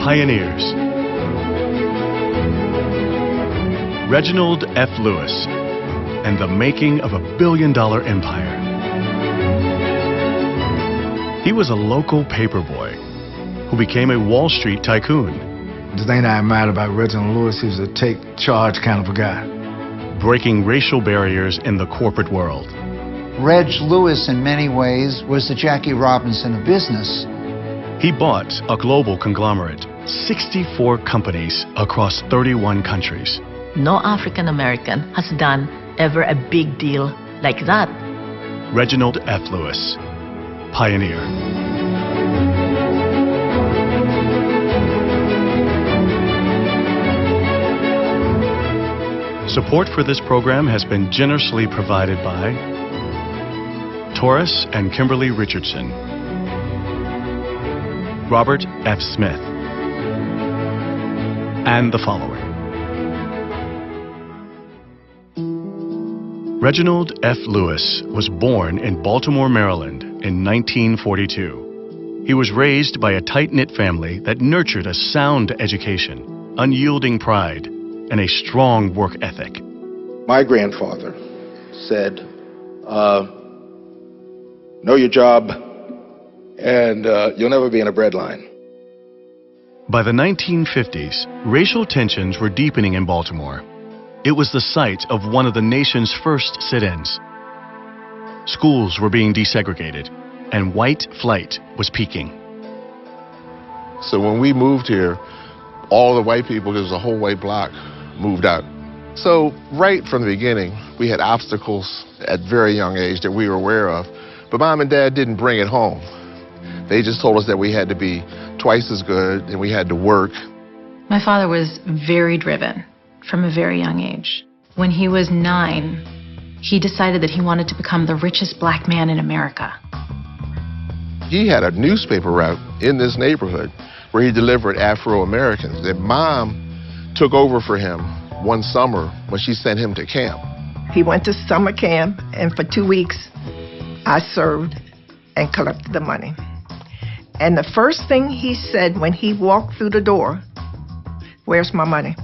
Pioneers. Reginald F Lewis and the making of a billion-dollar empire. He was a local paperboy who became a Wall Street tycoon. The thing that I admired about Reginald Lewis, he was a take-charge kind of a guy. Breaking racial barriers in the corporate world. Reg Lewis, in many ways, was the Jackie Robinson of business. He bought a global conglomerate, 64 companies across 31 countries. No African American has done ever a big deal like that. Reginald F Lewis, Pioneer. Support for this program has been generously provided by Taurus and Kimberly Richardson, Robert F. Smith, and the following. Reginald F. Lewis was born in Baltimore, Maryland in 1942. He was raised by a tight-knit family that nurtured a sound education, unyielding pride, and a strong work ethic. My grandfather said, know your job, and you'll never be in a bread line. By the 1950s, racial tensions were deepening in Baltimore. It was the site of one of the nation's first sit-ins. Schools were being desegregated, and white flight was peaking. So when we moved here, all the white people, because the whole white block, moved out. So right from the beginning, we had obstacles at very young age that we were aware of, but Mom and Dad didn't bring it home. They just told us that we had to be twice as good and we had to work. My father was very driven from a very young age. When he was 9, he decided that he wanted to become the richest black man in America. He had a newspaper route in this neighborhood where he delivered Afro-Americans that Mom took over for him one summer when she sent him to camp. He went to summer camp, and for 2 weeks, I served and collected the money. And the first thing he said when he walked through the door, "Where's my money?"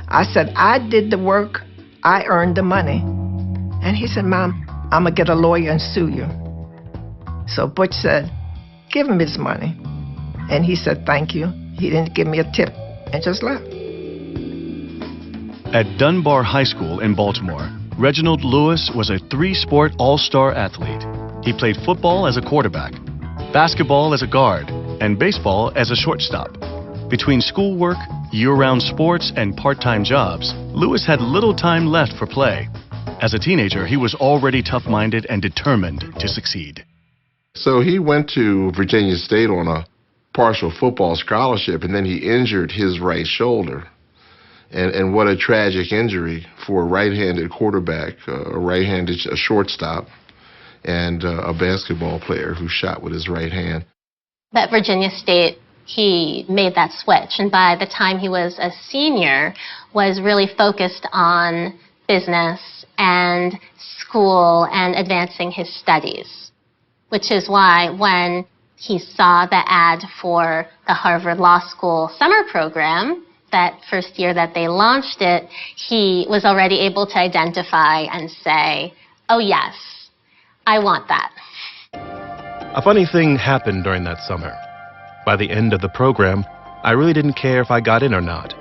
I said, "I did the work, I earned the money." And he said, "Mom, I'm gonna get a lawyer and sue you." So Butch said, "Give him his money." And he said, "Thank you." He didn't give me a tip and just left. At Dunbar High School in Baltimore, Reginald Lewis was a 3-sport all-star athlete. He played football as a quarterback, basketball as a guard, and baseball as a shortstop. Between schoolwork, year-round sports, and part-time jobs, Lewis had little time left for play. As a teenager, he was already tough-minded and determined to succeed. So he went to Virginia State on a partial football scholarship, and then he injured his right shoulder. And what a tragic injury for a right-handed quarterback, a shortstop, and a basketball player who shot with his right hand. At Virginia State, he made that switch, and by the time he was a senior, was really focused on business and school and advancing his studies, which is why when he saw the ad for the Harvard Law School summer program, that first year that they launched it, he was already able to identify and say, "Oh yes, I want that." A funny thing happened during that summer. By the end of the program, I really didn't care if I got in or not.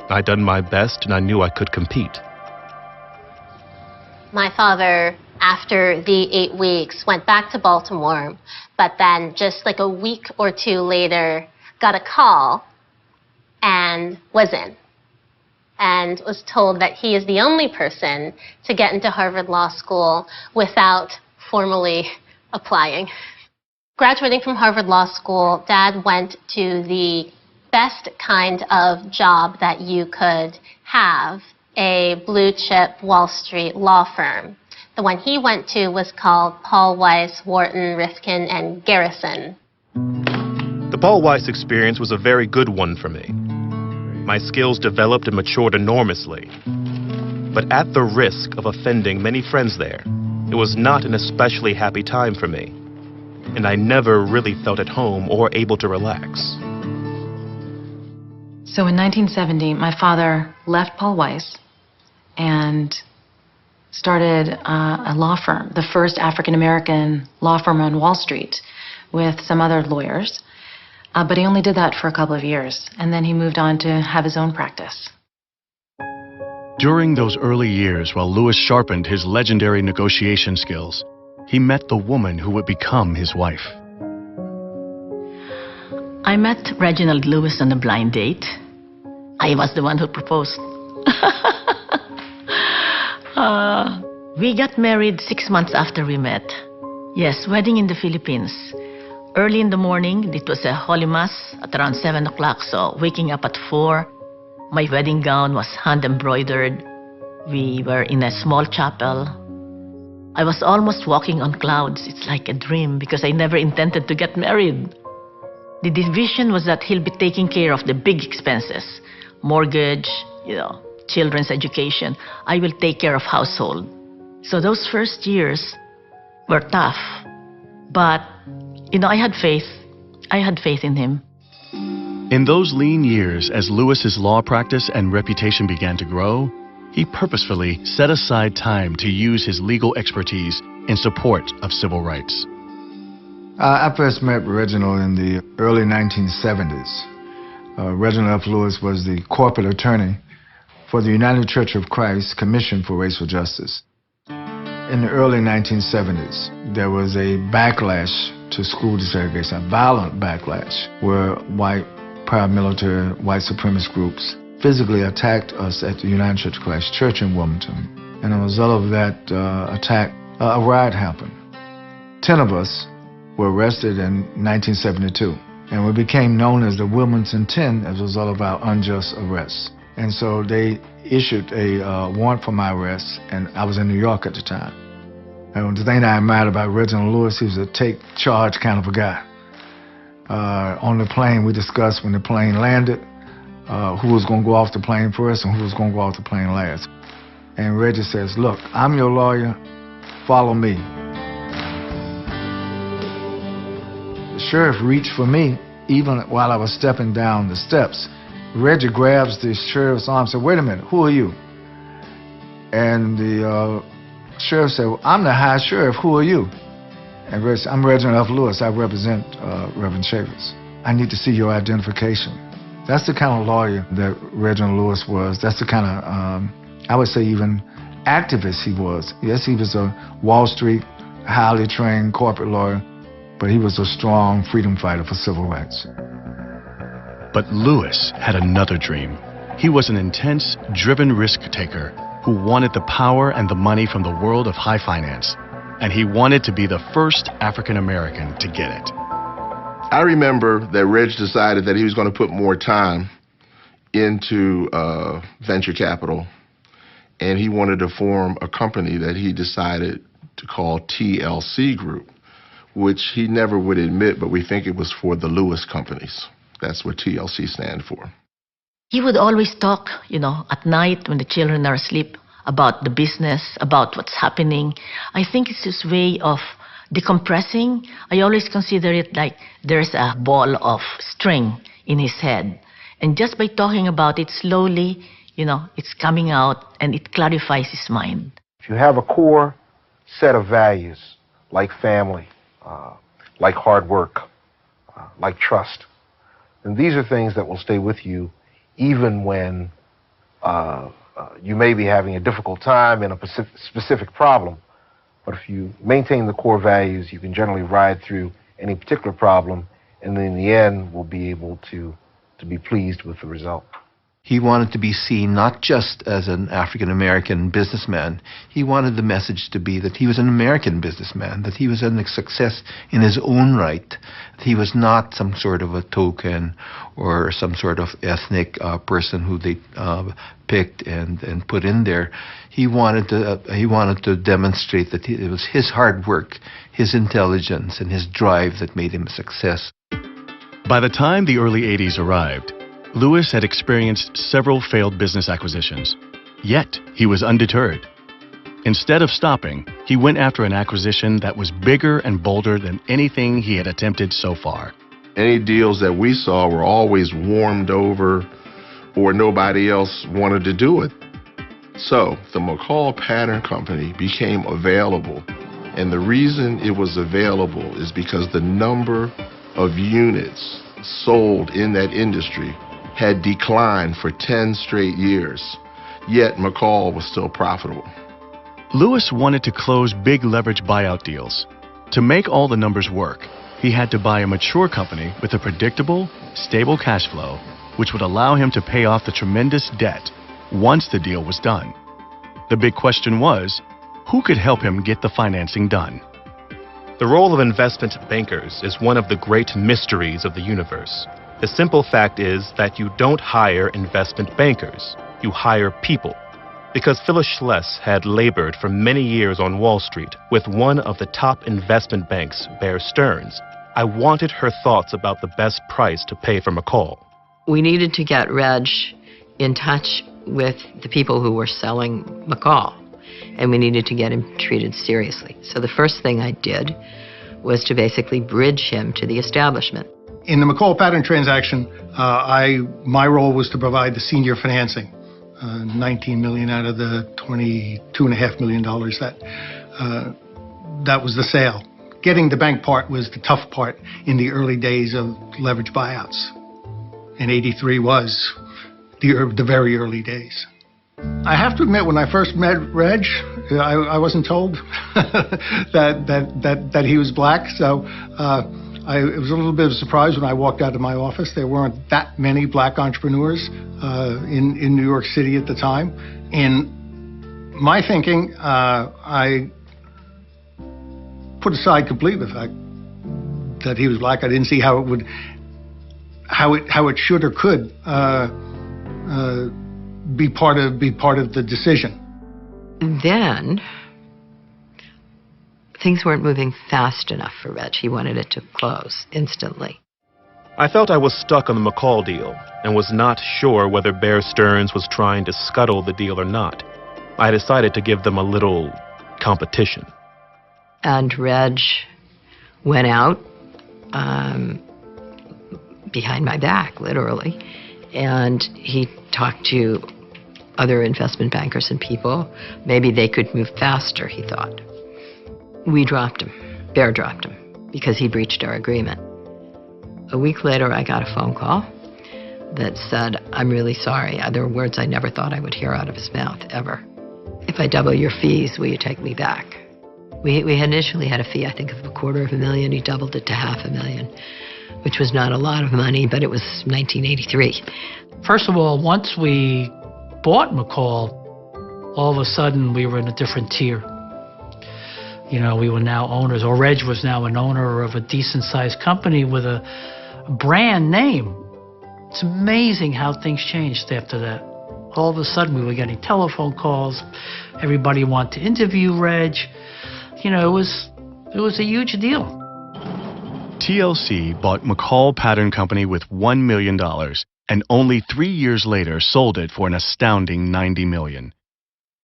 I'd done my best and I knew I could compete. My father, after the 8 weeks, went back to Baltimore, but then just like a week or 2 later, got a call and was in, and was told that he is the only person to get into Harvard Law School without formally applying. Graduating from Harvard Law School, Dad went to the best kind of job that you could have, a blue-chip Wall Street law firm. The one he went to was called Paul Weiss, Wharton, Rifkin, and Garrison. The Paul Weiss experience was a very good one for me. My skills developed and matured enormously. But at the risk of offending many friends there, it was not an especially happy time for me. And I never really felt at home or able to relax. So in 1970, my father left Paul Weiss and started a law firm, the first African-American law firm on Wall Street, with some other lawyers. But he only did that for a couple of years, and then he moved on to have his own practice. During those early years, while Lewis sharpened his legendary negotiation skills, he met the woman who would become his wife. I met Reginald Lewis on a blind date. I was the one who proposed. We got married 6 months after we met. Yes, wedding in the Philippines. Early in the morning, it was a Holy Mass at around 7 o'clock, so waking up at 4. My wedding gown was hand-embroidered. We were in a small chapel. I was almost walking on clouds. It's like a dream because I never intended to get married. The vision was that he'll be taking care of the big expenses, mortgage, children's education. I will take care of household. So those first years were tough, but I had faith. I had faith in him. In those lean years, as Lewis's law practice and reputation began to grow, he purposefully set aside time to use his legal expertise in support of civil rights. I first met Reginald in the early 1970s. Reginald F Lewis was the corporate attorney for the United Church of Christ Commission for Racial Justice. In the early 1970s, there was a backlash to school desegregation, a violent backlash, where white paramilitary, white supremacist groups physically attacked us at the United Church of Christ Church in Wilmington. And as a result of that attack, a riot happened. 10 of us were arrested in 1972, and we became known as the Wilmington 10 as a result of our unjust arrests. And so they issued a warrant for my arrest, and I was in New York at the time. And the thing that I admired about Reginald Lewis, he was a take charge kind of a guy. On the plane, we discussed when the plane landed, who was going to go off the plane first and who was going to go off the plane last. And Reggie says, "Look, I'm your lawyer, follow me." The sheriff reached for me even while I was stepping down the steps. Reggie grabs the sheriff's arm and said, "Wait a minute, who are you?" And the sheriff said, "Well, I'm the high sheriff, who are you?" And Reggie said, "I'm Reginald F Lewis, I represent Reverend Shavers. I need to see your identification." That's the kind of lawyer that Reginald Lewis was. That's the kind of, I would say even activist he was. Yes, he was a Wall Street, highly trained corporate lawyer, but he was a strong freedom fighter for civil rights. But Lewis had another dream. He was an intense, driven risk-taker who wanted the power and the money from the world of high finance. And he wanted to be the first African-American to get it. I remember that Reg decided that he was going to put more time into venture capital, and he wanted to form a company that he decided to call TLC Group, which he never would admit, but we think it was for the Lewis companies. That's what TLC stand for. He would always talk, at night when the children are asleep, about the business, about what's happening. I think it's his way of decompressing. I always consider it like there's a ball of string in his head. And just by talking about it slowly, it's coming out and it clarifies his mind. If you have a core set of values, like family, like hard work, like trust, then these are things that will stay with you even when you may be having a difficult time in a specific problem. But if you maintain the core values, you can generally ride through any particular problem, and then in the end, will be able to be pleased with the result. He wanted to be seen not just as an African-American businessman. He wanted the message to be that he was an American businessman, that he was a success in his own right, that he was not some sort of a token or some sort of ethnic person who they picked and put in there. He wanted to demonstrate that it was his hard work, his intelligence, and his drive that made him a success. By the time the early 80s arrived, Lewis had experienced several failed business acquisitions, yet he was undeterred. Instead of stopping, he went after an acquisition that was bigger and bolder than anything he had attempted so far. Any deals that we saw were always warmed over or nobody else wanted to do it. So the McCall Pattern Company became available. And the reason it was available is because the number of units sold in that industry had declined for 10 straight years. Yet McCall was still profitable. Lewis wanted to close big leverage buyout deals. To make all the numbers work, he had to buy a mature company with a predictable, stable cash flow, which would allow him to pay off the tremendous debt once the deal was done. The big question was, who could help him get the financing done? The role of investment bankers is one of the great mysteries of the universe. The simple fact is that you don't hire investment bankers, you hire people. Because Phyllis Schless had labored for many years on Wall Street with one of the top investment banks, Bear Stearns, I wanted her thoughts about the best price to pay for McCall. We needed to get Reg in touch with the people who were selling McCall, and we needed to get him treated seriously. So the first thing I did was to basically bridge him to the establishment. In the McCall Pattern transaction, my role was to provide the senior financing. $19 million out of the $22.5 million that was the sale. Getting the bank part was the tough part in the early days of leverage buyouts. And 83 was the very early days. I have to admit, when I first met Reg, I wasn't told that he was black, so it was a little bit of a surprise when I walked out of my office. There weren't that many black entrepreneurs in New York City at the time. In my thinking, I put aside completely the fact that he was black. I didn't see how it should or could be part of the decision. Then things weren't moving fast enough for Reg. He wanted it to close instantly. I felt I was stuck on the McCall deal and was not sure whether Bear Stearns was trying to scuttle the deal or not. I decided to give them a little competition. And Reg went out behind my back, literally, and he talked to other investment bankers and people. Maybe they could move faster, he thought. We dropped him. Bear dropped him because he breached our agreement. A week later, I got a phone call that said, "I'm really sorry." There were words I never thought I would hear out of his mouth, ever. "If I double your fees, will you take me back?" We had initially had a fee, I think, of $250,000. He doubled it to $500,000, which was not a lot of money, but it was 1983. First of all, once we bought McCall, all of a sudden we were in a different tier. You know, we were now owners, or Reg was now an owner of a decent-sized company with a brand name. It's amazing how things changed after that. All of a sudden, we were getting telephone calls. Everybody wanted to interview Reg. You know, it was a huge deal. TLC bought McCall Pattern Company with $1 million and only 3 years later sold it for an astounding $90 million.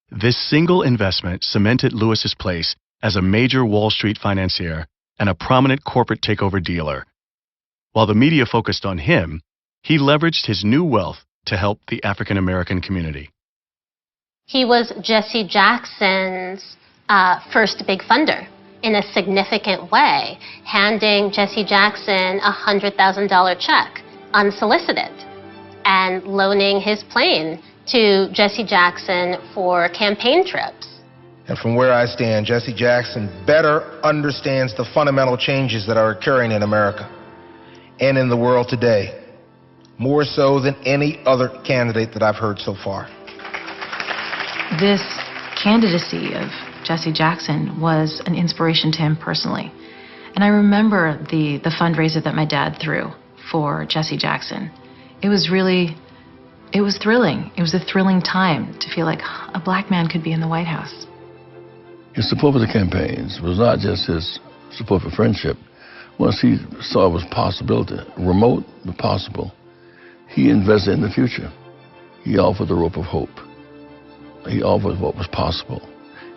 This single investment cemented Lewis's place as a major Wall Street financier and a prominent corporate takeover dealer. While the media focused on him, he leveraged his new wealth to help the African American community. He was Jesse Jackson's first big funder in a significant way, handing Jesse Jackson a $100,000 check unsolicited and loaning his plane to Jesse Jackson for campaign trips. And from where I stand, Jesse Jackson better understands the fundamental changes that are occurring in America and in the world today, more so than any other candidate that I've heard so far. This candidacy of Jesse Jackson was an inspiration to him personally. And I remember the fundraiser that my dad threw for Jesse Jackson. It was thrilling. It was a thrilling time to feel like a black man could be in the White House. His support for the campaigns was not just his support for friendship. Once he saw it was possibility, remote but possible, he invested in the future. He offered the rope of hope. He offered what was possible.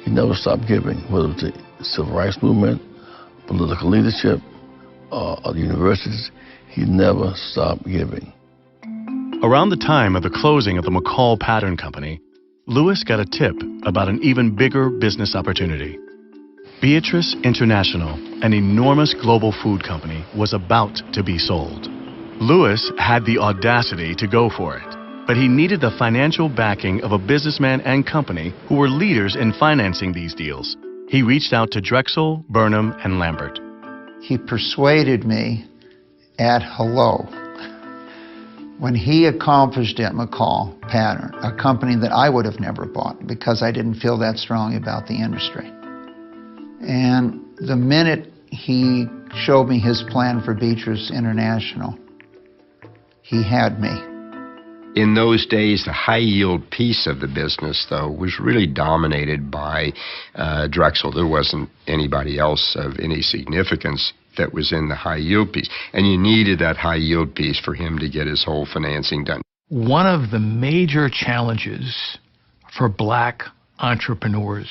He never stopped giving, whether it was the civil rights movement, political leadership, or the universities. He never stopped giving. Around the time of the closing of the McCall Pattern Company, Lewis got a tip about an even bigger business opportunity. Beatrice International, an enormous global food company, was about to be sold. Lewis had the audacity to go for it, but he needed the financial backing of a businessman and company who were leaders in financing these deals. He reached out to Drexel, Burnham, and Lambert. He persuaded me at hello when he accomplished at McCall Pattern, a company that I would have never bought because I didn't feel that strongly about the industry. And the minute he showed me his plan for Beatrice International, he had me. In those days, the high-yield piece of the business, though, was really dominated by Drexel. There wasn't anybody else of any significance that was in the high-yield piece. And you needed that high-yield piece for him to get his whole financing done. One of the major challenges for black entrepreneurs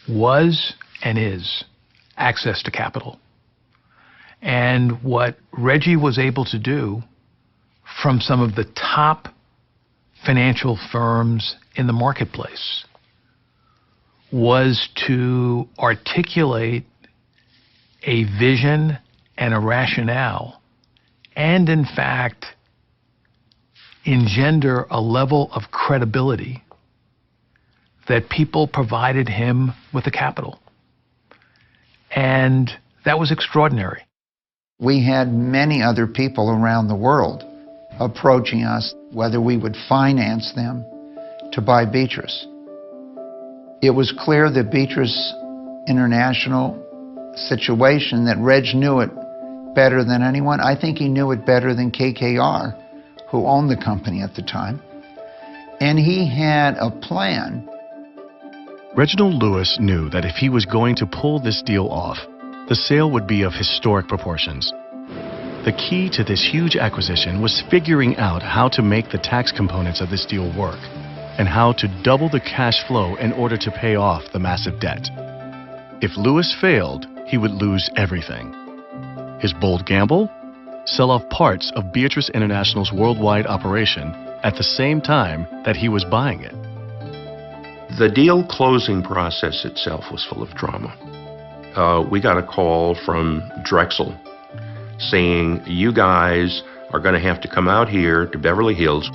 was and is access to capital. And what Reggie was able to do from some of the top financial firms in the marketplace was to articulate a vision and a rationale, and in fact, engender a level of credibility that people provided him with the capital. And that was extraordinary. We had many other people around the world approaching us whether we would finance them to buy Beatrice. It was clear that Beatrice International situation, that Reg knew it better than anyone. I think he knew it better than KKR, who owned the company at the time. And he had a plan. Reginald Lewis knew that if he was going to pull this deal off, the sale would be of historic proportions. The key to this huge acquisition was figuring out how to make the tax components of this deal work and how to double the cash flow in order to pay off the massive debt. If Lewis failed, he would lose everything. His bold gamble? Sell off parts of Beatrice International's worldwide operation at the same time that he was buying it. The deal closing process itself was full of drama. We got a call from Drexel saying, you guys are going to have to come out here to Beverly Hills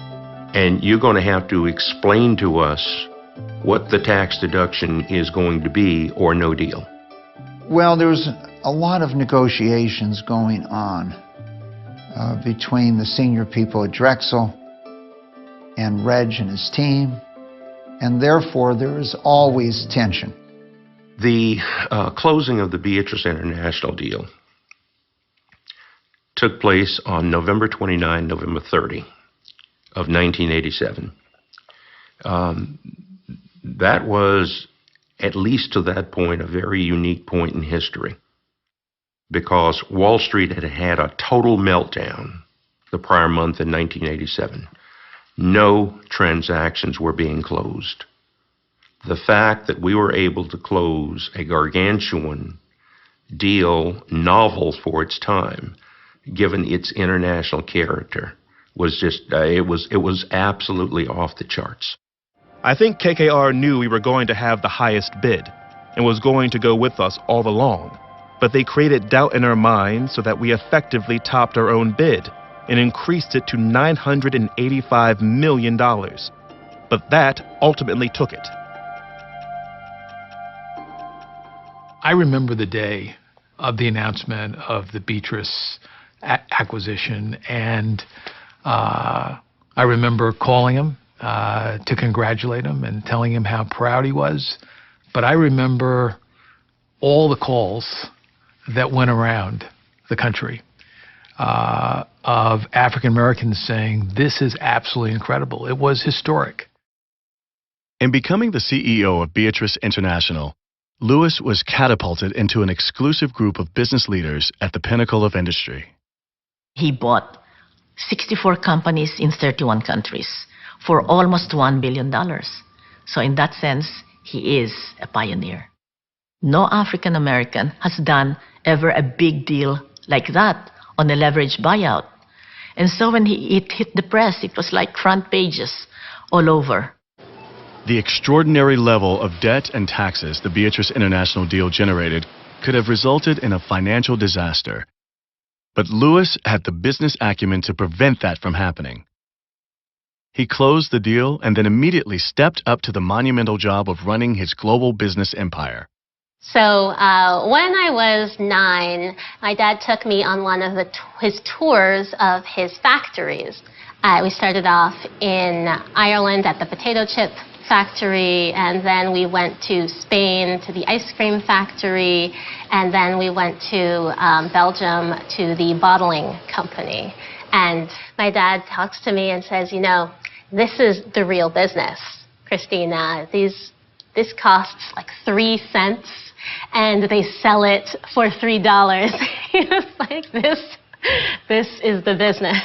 and you're going to have to explain to us what the tax deduction is going to be or no deal. Well, there was a lot of negotiations going on between the senior people at Drexel and Reg and his team, and therefore there was always tension. The closing of the Beatrice International deal took place on November 29, November 30 of 1987. That was, at least to that point, a very unique point in history because Wall Street had had a total meltdown the prior month in 1987. No transactions were being closed. The fact that we were able to close a gargantuan deal, novel for its time, given its international character, was just, it was absolutely off the charts. I think KKR knew we were going to have the highest bid and was going to go with us all along, but they created doubt in our minds so that we effectively topped our own bid and increased it to $985 million. But that ultimately took it. I remember the day of the announcement of the Beatrice acquisition, and I remember calling him to congratulate him and telling him how proud he was. But I remember all the calls that went around the country of African Americans saying, this is absolutely incredible. It was historic. In becoming the CEO of Beatrice International, Lewis was catapulted into an exclusive group of business leaders at the pinnacle of industry. He bought 64 companies in 31 countries for almost $1 billion. So in that sense, he is a pioneer. No African American has done ever a big deal like that on a leveraged buyout. And so when it hit the press, it was like front pages all over. The extraordinary level of debt and taxes the Beatrice International deal generated could have resulted in a financial disaster. But Lewis had the business acumen to prevent that from happening. He closed the deal and then immediately stepped up to the monumental job of running his global business empire. So when I was 9, my dad took me on one of his tours of his factories. We started off in Ireland at the potato chip factory, and then we went to Spain to the ice cream factory, and then we went to Belgium to the bottling company. And my dad talks to me and says, you know, this is the real business, Christina. This costs like 3 cents, and they sell it for $3. He was like, this is the business.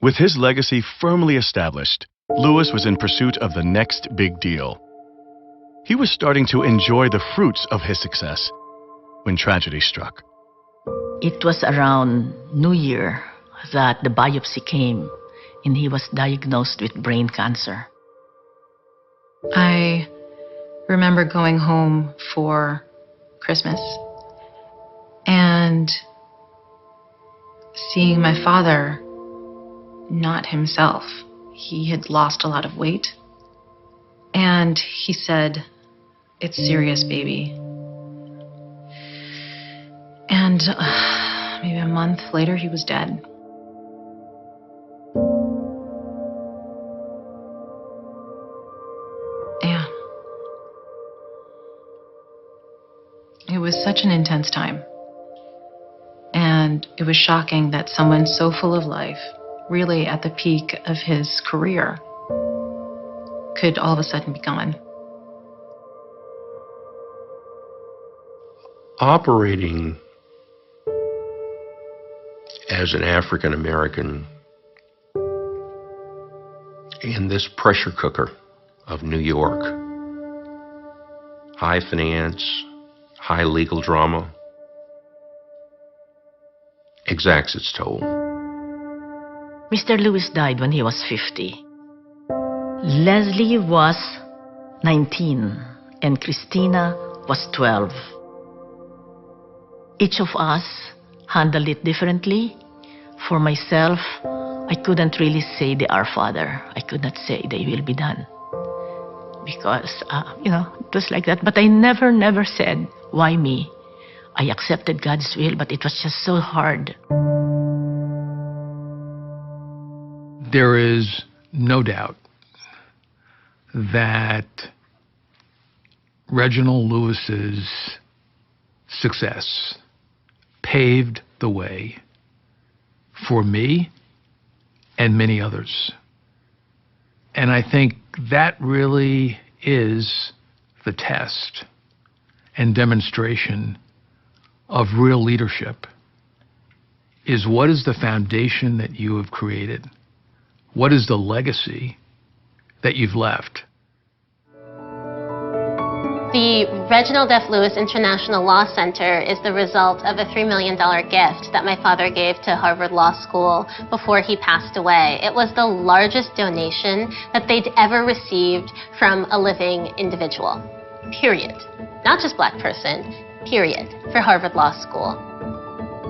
With his legacy firmly established, Lewis was in pursuit of the next big deal. He was starting to enjoy the fruits of his success when tragedy struck. It was around New Year that the biopsy came, and he was diagnosed with brain cancer. I remember going home for Christmas and seeing my father not himself. He had lost a lot of weight. And he said, "It's serious, baby." And maybe a month later, he was dead. Yeah. It was such an intense time. And it was shocking that someone so full of life, really at the peak of his career, could all of a sudden be gone. Operating as an African American in this pressure cooker of New York, high finance, high legal drama, exacts its toll. Mr. Lewis died when he was 50. Leslie was 19 and Christina was 12. Each of us handled it differently. For myself, I couldn't really say the Our Father. I could not say they will be done. Because, it was like that. But I never said, why me? I accepted God's will, but it was just so hard. There is no doubt that Reginald Lewis's success paved the way for me and many others. And I think that really is the test and demonstration of real leadership, is what is the foundation that you have created? What is the legacy that you've left? The Reginald F Lewis International Law Center is the result of a $3 million gift that my father gave to Harvard Law School before he passed away. It was the largest donation that they'd ever received from a living individual, period. Not just black person, period, for Harvard Law School.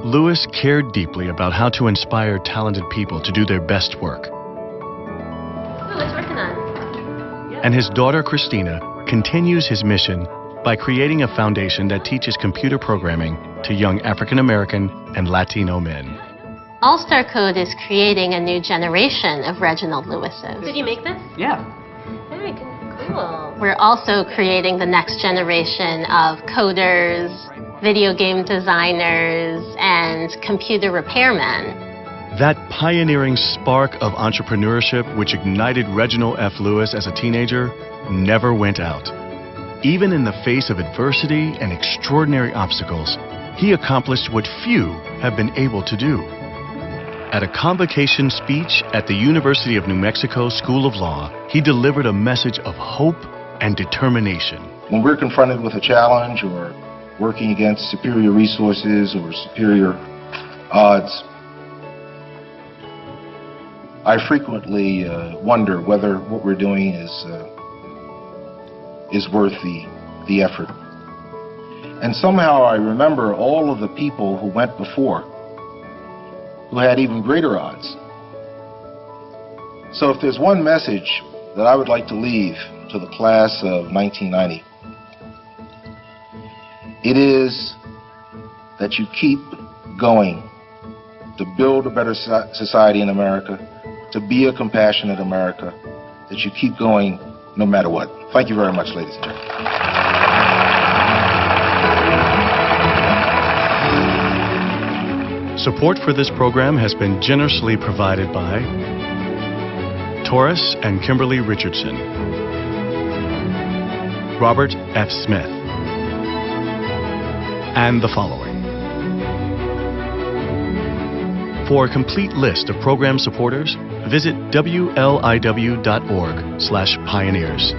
Lewis cared deeply about how to inspire talented people to do their best work. Ooh, it's working on. And his daughter, Christina, continues his mission by creating a foundation that teaches computer programming to young African American and Latino men. All-Star Code is creating a new generation of Reginald Lewises. Did you make this? Yeah. Very cool. We're also creating the next generation of coders, video game designers, and computer repairmen. That pioneering spark of entrepreneurship which ignited Reginald F. Lewis as a teenager never went out. Even in the face of adversity and extraordinary obstacles, he accomplished what few have been able to do. At a convocation speech at the University of New Mexico School of Law, he delivered a message of hope and determination. When we're confronted with a challenge or working against superior resources or superior odds, I frequently wonder whether what we're doing is worth the effort. And somehow I remember all of the people who went before who had even greater odds. So if there's one message that I would like to leave to the class of 1990, it is that you keep going to build a better society in America, to be a compassionate America, that you keep going no matter what. Thank you very much, ladies and gentlemen. Support for this program has been generously provided by Taurus and Kimberly Richardson, Robert F. Smith, and the following. For a complete list of program supporters, visit wliw.org/pioneers.